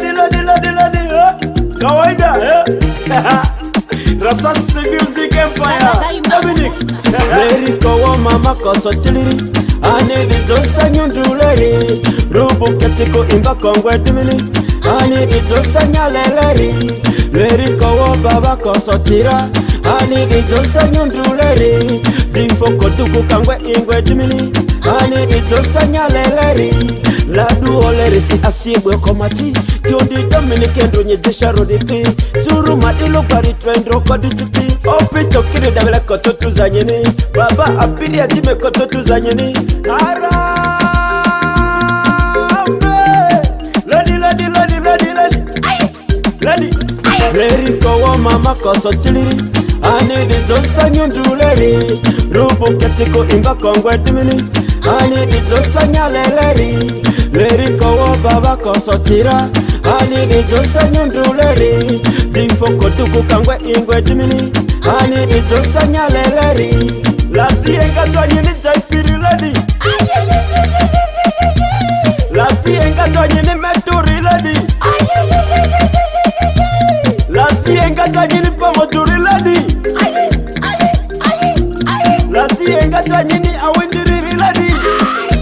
ladi kawaida Rasasi Music Empire Dominic Leri kowo mama koso chiliri Ani di josa nyunduleri Rubu ketiko imba kongwe dimini Ani di josa nyaleleri Leri kowo baba koso tira Ani di josa nyunduleri Difo koduku kangwe ingwe dimini Ani di josa nyaleleri Ladu oleri si asibwe komati Kyondi Dominic endo nyejesha rodipi Suru madilo bari twendro kodi titi Opi chokiri dabele koto tuzanyeni Baba apiri atime koto tuzanyeni Harambe Lady Leri kowo mama koso chiliri Ani di josa nyunduleri Rubu ketiko imba kongwe dimini Ani di josa nyaleleri Leri kowo baba koso tira Ani di josa nyunduleri Difo koduku kangwe ingwe dimini Ani di josa nyaleleri Lasi enga twanyini jaipiri lady Lasi enga twanyini meturi lady Lasi enga twanyini pamoturi lady Lasi enga twanyini awindiriri lady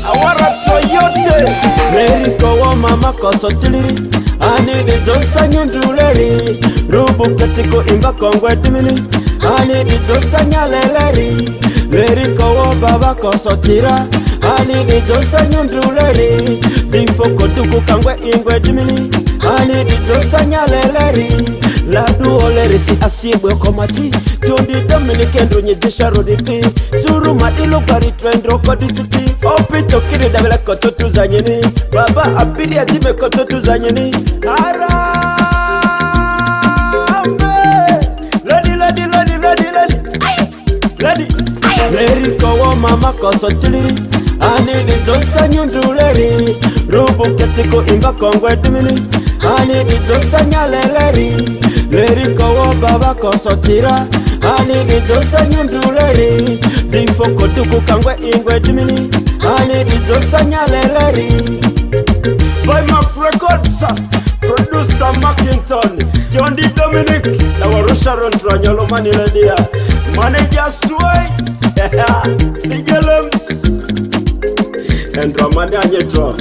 Awara toyote Leri kowo mama koso chiliri Ani di josa nyunduleri Rubu ketiko imba kongwe dimini Ani di josa nyaleleri Leri kowo baba koso tira Ani di josa nyunduleri Difo koduku kangwe ingwe dimini Ani di josa nyaleleri Ladu oleri si asibwe komati Kyondi Dominic endo nyejesha rodipi Suru madilo bari twendro kodi titi Opi chokiri dabele koto tuzanyeni Baba apiri atime koto tuzanyeni Harambe Lady Leri kowo mama koso chiliri Ani di josa nyunduleri Rubu ketiko imba kongwe dimini Ani di josa nyaleleri Leri kowo baba koso tira Ani di josa nyunduleri Difo koduku kangwe ingwe dimini Ani di josa nyaleleri By Mac Records Producer Mackinton Kyondi Dominic Na warusha rondra nyolo maniledia Manager Sway DJ Lems And Ramani Anyetro